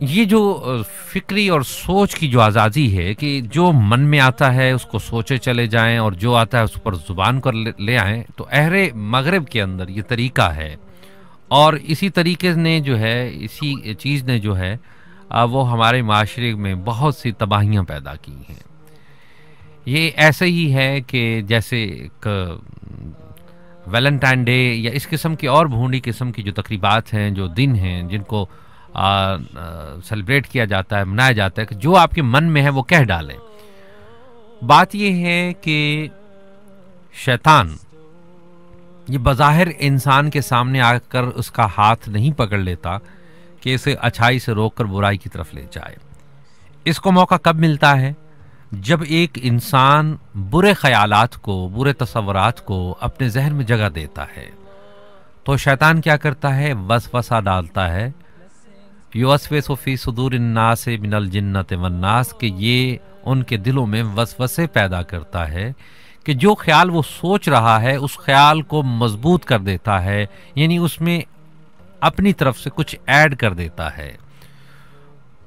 یہ جو فکری اور سوچ کی جو آزادی ہے کہ جو من میں آتا ہے اس کو سوچے چلے جائیں اور جو آتا ہے اس پر زبان کر لے آئیں، تو اہل مغرب کے اندر یہ طریقہ ہے، اور اسی طریقے نے جو ہے، اسی چیز نے جو ہے وہ ہمارے معاشرے میں بہت سی تباہیاں پیدا کی ہیں۔ یہ ایسے ہی ہے کہ جیسے ایک ویلنٹائن ڈے یا اس قسم کی اور بھونڈی قسم کی جو تقریبات ہیں، جو دن ہیں جن کو سیلیبریٹ کیا جاتا ہے، منایا جاتا ہے، کہ جو آپ کے من میں ہے وہ کہہ ڈالیں۔ بات یہ ہے کہ شیطان یہ بظاہر انسان کے سامنے آ کر اس کا ہاتھ نہیں پکڑ لیتا کہ اسے اچھائی سے روک کر برائی کی طرف لے جائے۔ اس کو موقع کب ملتا ہے؟ جب ایک انسان برے خیالات کو، برے تصورات کو اپنے ذہن میں جگہ دیتا ہے، تو شیطان کیا کرتا ہے؟ وسوسہ ڈالتا ہے، یوسوس فی صدور الناس من الجنۃ والناس، کہ یہ ان کے دلوں میں وسوسے پیدا کرتا ہے کہ جو خیال وہ سوچ رہا ہے اس خیال کو مضبوط کر دیتا ہے، یعنی اس میں اپنی طرف سے کچھ ایڈ کر دیتا ہے۔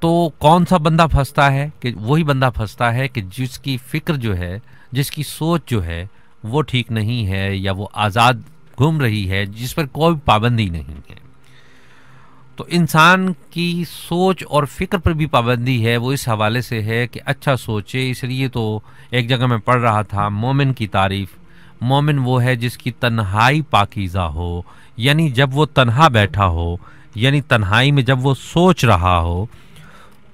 تو کون سا بندہ پھنستا ہے؟ کہ وہی بندہ پھنستا ہے کہ جس کی فکر جو ہے، جس کی سوچ جو ہے وہ ٹھیک نہیں ہے، یا وہ آزاد گھوم رہی ہے، جس پر کوئی پابندی نہیں ہے۔ تو انسان کی سوچ اور فکر پر بھی پابندی ہے، وہ اس حوالے سے ہے کہ اچھا سوچے۔ اس لیے تو ایک جگہ میں پڑھ رہا تھا، مومن کی تعریف، مومن وہ ہے جس کی تنہائی پاکیزہ ہو، یعنی جب وہ تنہا بیٹھا ہو، یعنی تنہائی میں جب وہ سوچ رہا ہو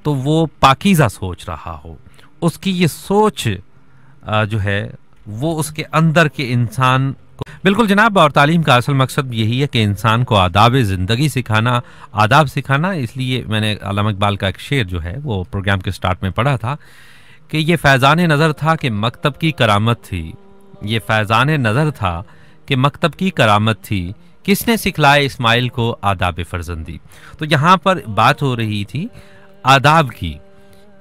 تو وہ پاکیزہ سوچ رہا ہو، اس کی یہ سوچ جو ہے وہ اس کے اندر کے انسان کو بالکل جناب۔ اور تعلیم کا اصل مقصد یہی ہے کہ انسان کو آداب زندگی سکھانا، آداب سکھانا۔ اس لیے میں نے علامہ اقبال کا ایک شعر جو ہے وہ پروگرام کے سٹارٹ میں پڑھا تھا کہ یہ فیضان نظر تھا کہ مکتب کی کرامت تھی، یہ فیضان نظر تھا کہ مکتب کی کرامت تھی، کس نے سکھلائے اسماعیل کو آداب فرزندی۔ تو یہاں پر بات ہو رہی تھی آداب کی،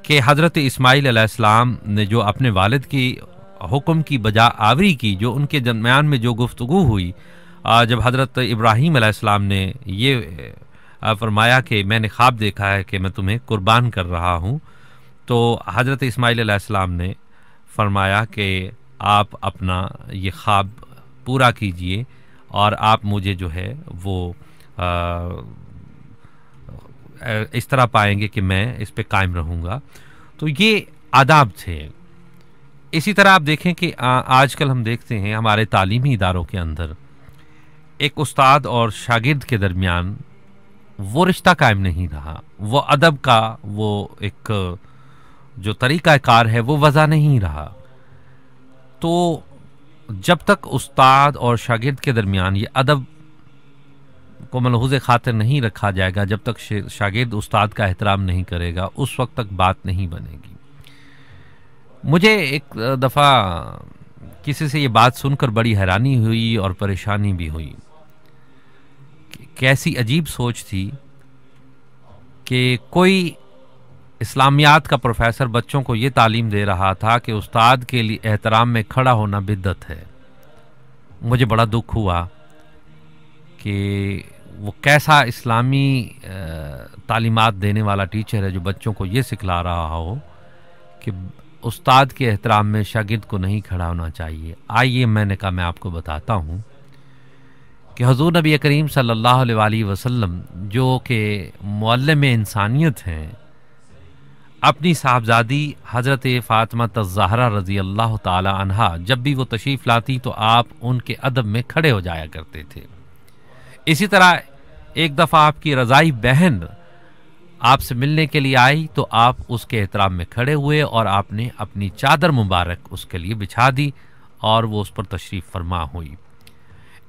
کہ حضرت اسماعیل علیہ السلام نے جو اپنے والد کی حکم کی بجا آوری کی، جو ان کے درمیان میں جو گفتگو ہوئی، جب حضرت ابراہیم علیہ السلام نے یہ فرمایا کہ میں نے خواب دیکھا ہے کہ میں تمہیں قربان کر رہا ہوں، تو حضرت اسماعیل علیہ السلام نے فرمایا کہ آپ اپنا یہ خواب پورا کیجئے اور آپ مجھے جو ہے وہ اس طرح پائیں گے کہ میں اس پہ قائم رہوں گا۔ تو یہ آداب تھے۔ اسی طرح آپ دیکھیں کہ آج کل ہم دیکھتے ہیں ہمارے تعلیمی اداروں کے اندر ایک استاد اور شاگرد کے درمیان وہ رشتہ قائم نہیں رہا، وہ ادب کا وہ ایک جو طریقہ کار ہے وہ وضع نہیں رہا۔ تو جب تک استاد اور شاگرد کے درمیان یہ ادب کو ملحوظ خاطر نہیں رکھا جائے گا، جب تک شاگرد استاد کا احترام نہیں کرے گا، اس وقت تک بات نہیں بنے گی۔ مجھے ایک دفعہ کسی سے یہ بات سن کر بڑی حیرانی ہوئی اور پریشانی بھی ہوئی، کیسی عجیب سوچ تھی کہ کوئی اسلامیات کا پروفیسر بچوں کو یہ تعلیم دے رہا تھا کہ استاد کے لیے احترام میں کھڑا ہونا بدعت ہے۔ مجھے بڑا دکھ ہوا کہ وہ کیسا اسلامی تعلیمات دینے والا ٹیچر ہے جو بچوں کو یہ سکھلا رہا ہو کہ استاد کے احترام میں شاگرد کو نہیں کھڑا ہونا چاہیے۔ آئیے میں نے کہا میں آپ کو بتاتا ہوں کہ حضور نبی کریم صلی اللہ علیہ وآلہ وسلم جو کہ معلم انسانیت ہیں، اپنی صاحبزادی حضرت فاطمہ الزہرا رضی اللہ تعالی عنہا جب بھی وہ تشریف لاتی تو آپ ان کے ادب میں کھڑے ہو جایا کرتے تھے۔ اسی طرح ایک دفعہ آپ کی رضائی بہن آپ سے ملنے کے لیے آئی تو آپ اس کے احترام میں کھڑے ہوئے اور آپ نے اپنی چادر مبارک اس کے لیے بچھا دی اور وہ اس پر تشریف فرما ہوئی۔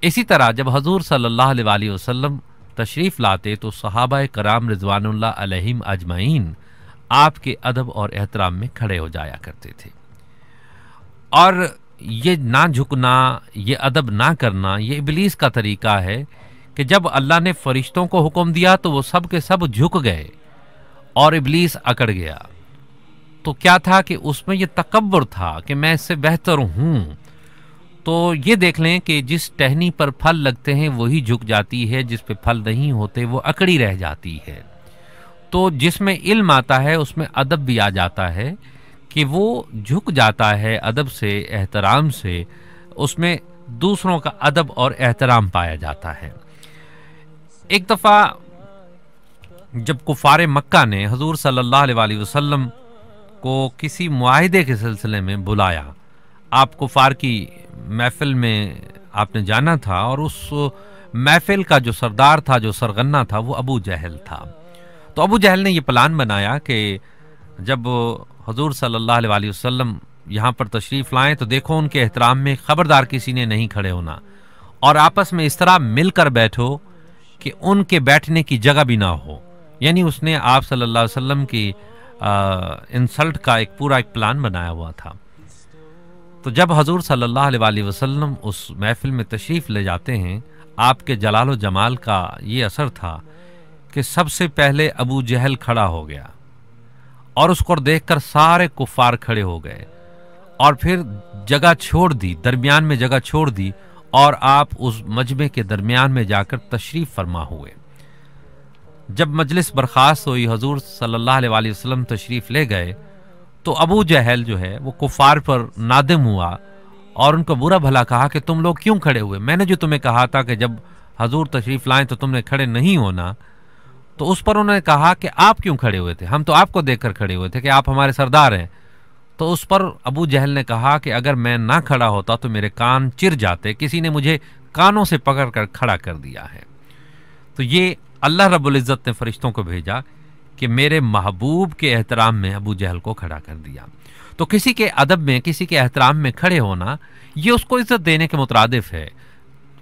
اسی طرح جب حضور صلی اللہ علیہ وآلہ وسلم تشریف لاتے تو صحابہ کرام رضوان اللہ علیہم اجمعین آپ کے ادب اور احترام میں کھڑے ہو جایا کرتے تھے۔ اور یہ نہ جھکنا، یہ ادب نہ کرنا، یہ ابلیس کا طریقہ ہے کہ جب اللہ نے فرشتوں کو حکم دیا تو وہ سب کے سب جھک گئے اور ابلیس اکڑ گیا۔ تو کیا تھا کہ اس میں یہ تکبر تھا کہ میں اس سے بہتر ہوں۔ تو یہ دیکھ لیں کہ جس ٹہنی پر پھل لگتے ہیں وہی جھک جاتی ہے، جس پہ پھل نہیں ہوتے وہ اکڑی رہ جاتی ہے۔ تو جس میں علم آتا ہے اس میں ادب بھی آ جاتا ہے کہ وہ جھک جاتا ہے ادب سے، احترام سے، اس میں دوسروں کا ادب اور احترام پایا جاتا ہے۔ ایک دفعہ جب کفار مکہ نے حضور صلی اللہ علیہ وسلم کو کسی معاہدے کے سلسلے میں بلایا، آپ کفار کی محفل میں آپ نے جانا تھا، اور اس محفل کا جو سردار تھا، جو سرغنہ تھا، وہ ابو جہل تھا۔ تو ابو جہل نے یہ پلان بنایا کہ جب حضور صلی اللہ علیہ وسلم یہاں پر تشریف لائیں تو دیکھو ان کے احترام میں خبردار کسی نے نہیں کھڑے ہونا، اور آپس میں اس طرح مل کر بیٹھو کہ ان کے بیٹھنے کی جگہ بھی نہ ہو۔ یعنی اس نے آپ صلی اللہ علیہ وسلم کی انسلٹ کا ایک پورا پلان بنایا ہوا تھا۔ تو جب حضور صلی اللہ علیہ وسلم اس محفل میں تشریف لے جاتے ہیں، آپ کے جلال و جمال کا یہ اثر تھا کہ سب سے پہلے ابو جہل کھڑا ہو گیا، اور اس کو دیکھ کر سارے کفار کھڑے ہو گئے، اور پھر جگہ چھوڑ دی، درمیان میں جگہ چھوڑ دی، اور آپ اس مجمع کے درمیان میں جا کر تشریف فرما ہوئے۔ جب مجلس برخاست ہوئی، حضور صلی اللہ علیہ وسلم تشریف لے گئے، تو ابو جہل جو ہے وہ کفار پر نادم ہوا اور ان کو برا بھلا کہا کہ تم لوگ کیوں کھڑے ہوئے؟ میں نے جو تمہیں کہا تھا کہ جب حضور تشریف لائیں تو تم نے کھڑے نہیں ہونا، تو اس پر انہوں نے کہا کہ آپ کیوں کھڑے ہوئے تھے؟ ہم تو آپ کو دیکھ کر کھڑے ہوئے تھے کہ آپ ہمارے سردار ہیں۔ تو اس پر ابو جہل نے کہا کہ اگر میں نہ کھڑا ہوتا تو میرے کان چر جاتے، کسی نے مجھے کانوں سے پکڑ کر کھڑا کر دیا ہے۔ تو یہ اللہ رب العزت نے فرشتوں کو بھیجا کہ میرے محبوب کے احترام میں ابو جہل کو کھڑا کر دیا۔ تو کسی کے ادب میں، کسی کے احترام میں کھڑے ہونا، یہ اس کو عزت دینے کے مترادف ہے۔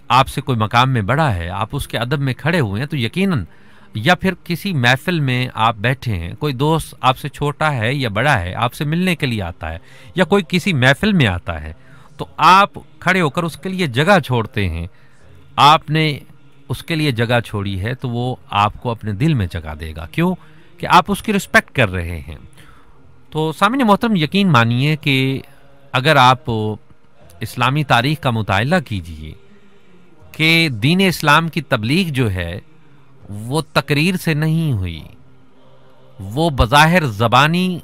آپ سے کوئی مقام میں بڑا ہے، آپ اس کے ادب میں کھڑے ہوئے ہیں تو یقیناً، یا پھر کسی محفل میں آپ بیٹھے ہیں، کوئی دوست آپ سے چھوٹا ہے یا بڑا ہے، آپ سے ملنے کے لیے آتا ہے، یا کوئی کسی محفل میں آتا ہے، تو آپ کھڑے ہو کر اس کے لیے جگہ چھوڑتے ہیں۔ آپ نے اس کے لیے جگہ چھوڑی ہے تو وہ آپ کو اپنے دل میں جگہ دے گا، کیوں کہ آپ اس کی رسپیکٹ کر رہے ہیں۔ تو سامعین محترم، یقین مانیے کہ اگر آپ اسلامی تاریخ کا مطالعہ کیجئے کہ دین اسلام کی تبلیغ جو ہے وہ تقریر سے نہیں ہوئی، وہ بظاہر زبانی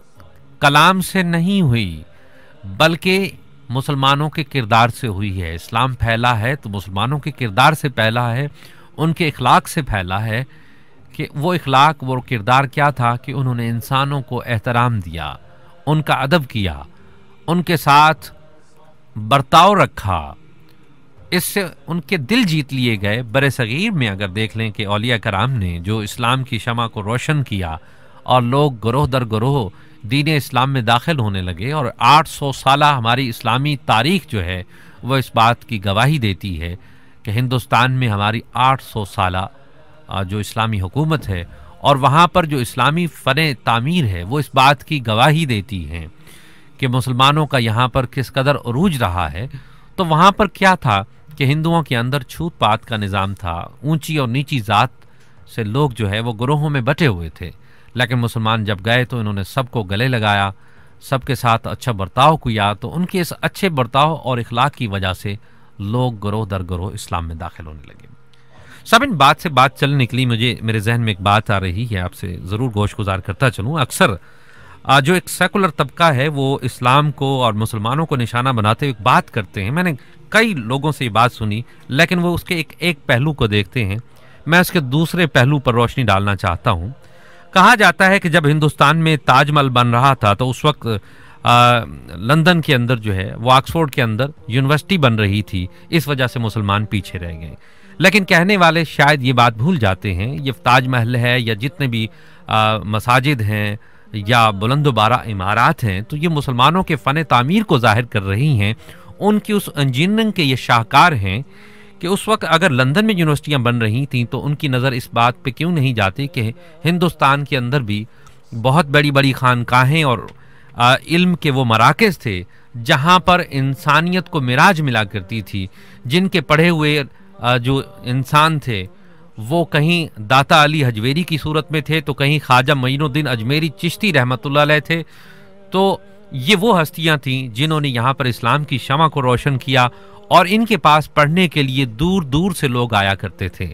کلام سے نہیں ہوئی، بلکہ مسلمانوں کے کردار سے ہوئی ہے۔ اسلام پھیلا ہے تو مسلمانوں کے کردار سے پھیلا ہے، ان کے اخلاق سے پھیلا ہے، کہ وہ اخلاق، وہ کردار کیا تھا کہ انہوں نے انسانوں کو احترام دیا، ان کا ادب کیا، ان کے ساتھ برتاؤ رکھا، اس سے ان کے دل جیت لیے گئے۔ برِ صغیر میں اگر دیکھ لیں کہ اولیاء کرام نے جو اسلام کی شمع کو روشن کیا اور لوگ گروہ در گروہ دین اسلام میں داخل ہونے لگے، اور 800 سالہ ہماری اسلامی تاریخ جو ہے وہ اس بات کی گواہی دیتی ہے کہ ہندوستان میں ہماری 800 سالہ جو اسلامی حکومت ہے، اور وہاں پر جو اسلامی فن تعمیر ہے، وہ اس بات کی گواہی دیتی ہے کہ مسلمانوں کا یہاں پر کس قدر عروج رہا ہے۔ تو وہاں پر کیا تھا کہ ہندوؤں کے اندر چھوت پات کا نظام تھا، اونچی اور نیچی ذات سے لوگ جو ہے وہ گروہوں میں بٹے ہوئے تھے، لیکن مسلمان جب گئے تو انہوں نے سب کو گلے لگایا، سب کے ساتھ اچھا برتاؤ کیا، تو ان کے اس اچھے برتاؤ اور اخلاق کی وجہ سے لوگ گروہ در گروہ اسلام میں داخل ہونے لگے۔ سب ان بات سے بات چل نکلی، میرے ذہن میں ایک بات آ رہی ہے، آپ سے ضرور گوش گزار کرتا چلوں۔ اکثر جو ایک سیکولر طبقہ ہے وہ اسلام کو اور مسلمانوں کو نشانہ بناتے ہوئے بات کرتے ہیں، میں نے کئی لوگوں سے یہ بات سنی، لیکن وہ اس کے ایک پہلو کو دیکھتے ہیں۔ میں اس کے دوسرے پہلو پر روشنی ڈالنا چاہتا ہوں۔ کہا جاتا ہے کہ جب ہندوستان میں تاج محل بن رہا تھا تو اس وقت لندن کے اندر جو ہے وہ آکسفورڈ کے اندر یونیورسٹی بن رہی تھی، اس وجہ سے مسلمان پیچھے رہ گئے۔ لیکن کہنے والے شاید یہ بات بھول جاتے ہیں، یہ تاج محل ہے یا جتنے بھی مساجد ہیں یا بلند و بالا عمارات ہیں، تو یہ مسلمانوں کے فن تعمیر کو ظاہر کر رہی ہیں، ان کی اس انجینئرنگ کے یہ شاہکار ہیں کہ اس وقت اگر لندن میں یونیورسٹیاں بن رہی تھیں تو ان کی نظر اس بات پہ کیوں نہیں جاتی کہ ہندوستان کے اندر بھی بہت بڑی بڑی خانقاہیں اور علم کے وہ مراکز تھے جہاں پر انسانیت کو معراج ملا کرتی تھی، جن کے پڑھے ہوئے جو انسان تھے وہ کہیں داتا علی حجویری کی صورت میں تھے تو کہیں خواجہ معین الدین اجمیری چشتی رحمۃ اللہ علیہ تھے۔ تو یہ وہ ہستیاں تھیں جنہوں نے یہاں پر اسلام کی شمع کو روشن کیا، اور ان کے پاس پڑھنے کے لیے دور دور سے لوگ آیا کرتے تھے۔